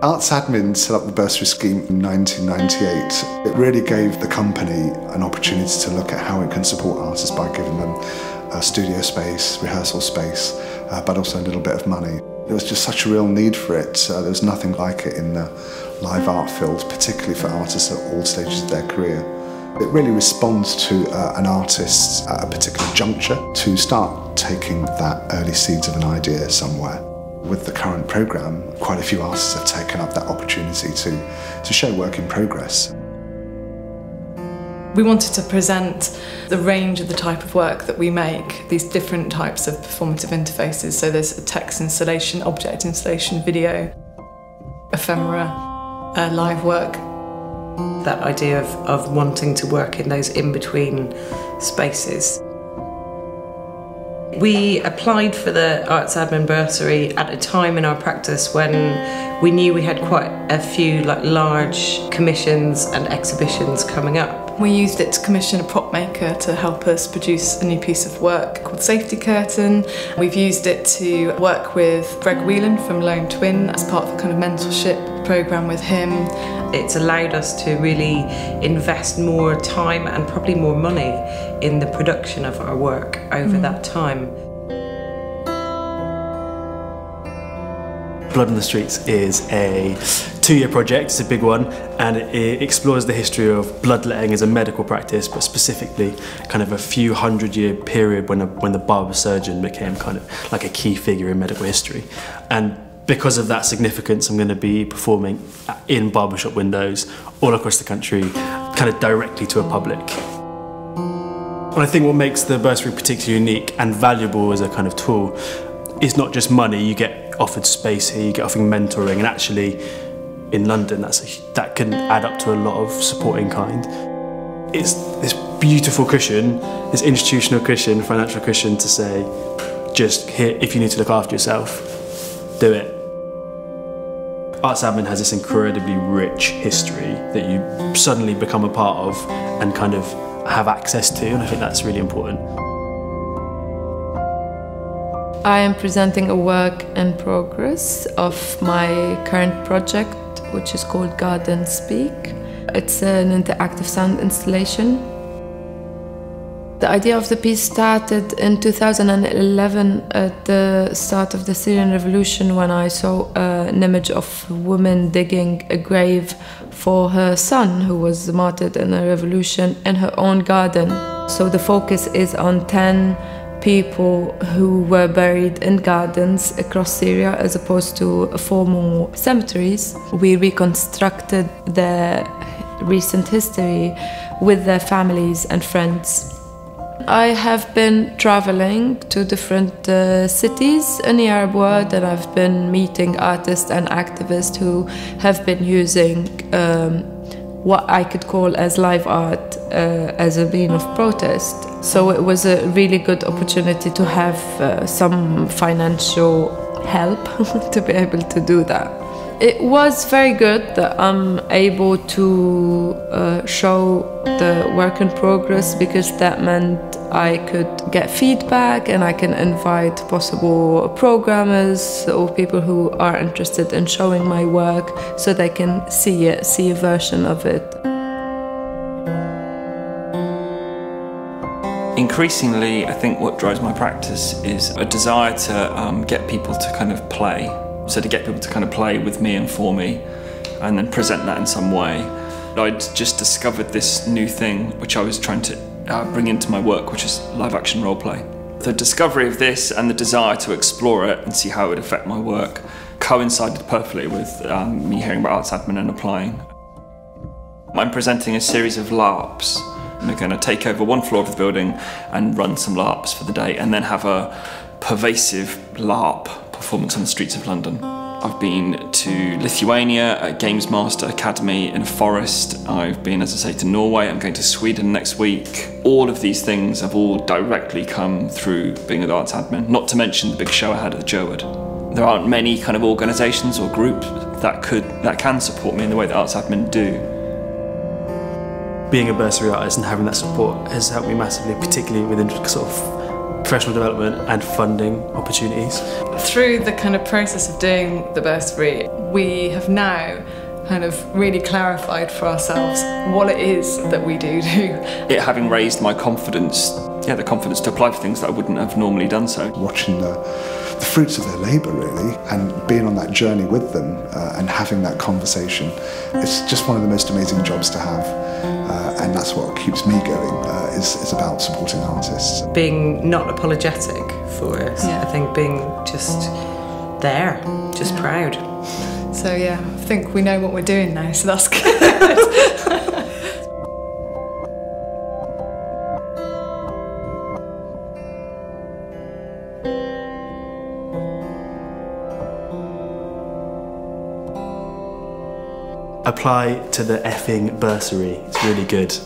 Artsadmin set up the bursary scheme in 1998. It really gave the company an opportunity to look at how it can support artists by giving them a studio space, rehearsal space, but also a little bit of money. There was just such a real need for it. There was nothing like it in the live art field, particularly for artists at all stages of their career. It really responds to an artist at a particular juncture to start taking that early seeds of an idea somewhere. With the current programme, quite a few artists have taken up that opportunity to show work in progress. We wanted to present the range of the type of work that we make, these different types of performative interfaces. So there's a text installation, object installation, video, ephemera, live work. That idea of wanting to work in those in-between spaces. We applied for the Artsadmin bursary at a time in our practice when we knew we had quite a few large commissions and exhibitions coming up. We used it to commission a prop maker to help us produce a new piece of work called Safety Curtain. We've used it to work with Greg Whelan from Lone Twin as part of a kind of mentorship programme with him. It's allowed us to really invest more time and probably more money in the production of our work over that time. Blood on the Streets is a 2-year project, it's a big one, and it explores the history of bloodletting as a medical practice, but specifically kind of a few hundred-year period when the barber surgeon became kind of like a key figure in medical history. And because of that significance, I'm going to be performing in barbershop windows all across the country, kind of directly to a public. And I think what makes the bursary particularly unique and valuable as a kind of tool is not just money. You get offered space here, you get offered mentoring, and actually in London that can add up to a lot of support in kind. It's this beautiful cushion, this institutional cushion, financial cushion to say, just here, if you need to look after yourself, do it. Artsadmin has this incredibly rich history that you suddenly become a part of and kind of have access to, and I think that's really important. I am presenting a work in progress of my current project, which is called Garden Speak. It's an interactive sound installation. The idea of the piece started in 2011 at the start of the Syrian revolution, when I saw an image of a woman digging a grave for her son who was martyred in a revolution in her own garden. So the focus is on 10 people who were buried in gardens across Syria as opposed to 4 more cemeteries. We reconstructed their recent history with their families and friends. I have been traveling to different cities in the Arab world, and I've been meeting artists and activists who have been using what I could call as live art as a means of protest. So it was a really good opportunity to have some financial help to be able to do that. It was very good that I'm able to show the work in progress, because that meant I could get feedback and I can invite possible programmers or people who are interested in showing my work so they can see it, see a version of it. Increasingly, I think what drives my practice is a desire to get people to kind of play. So to get people to kind of play with me and for me, and then present that in some way. I'd just discovered this new thing which I was trying to bring into my work, which is live action role play. The discovery of this and the desire to explore it and see how it would affect my work coincided perfectly with me hearing about Artsadmin and applying. I'm presenting a series of LARPs. We're going to take over 1 floor of the building and run some LARPs for the day, and then have a pervasive LARP performance on the streets of London. I've been to Lithuania at Games Master Academy in a forest. I've been, as I say, to Norway. I'm going to Sweden next week. All of these things have all directly come through being with Artsadmin, not to mention the big show I had at the Jowood. There aren't many kind of organisations or groups that can support me in the way that Artsadmin do. Being a bursary artist and having that support has helped me massively, particularly within sort of professional development and funding opportunities. Through the kind of process of doing the bursary, we have now kind of really clarified for ourselves what it is that we do. It having raised my confidence, the confidence to apply for things that I wouldn't have normally done so. Watching the fruits of their labour really, and being on that journey with them and having that conversation, it's just one of the most amazing jobs to have, and that's what keeps me going, is about supporting artists. Being not apologetic for it, I think being just there, just proud. So yeah, I think we know what we're doing now, so that's good. Apply to the effing bursary, it's really good.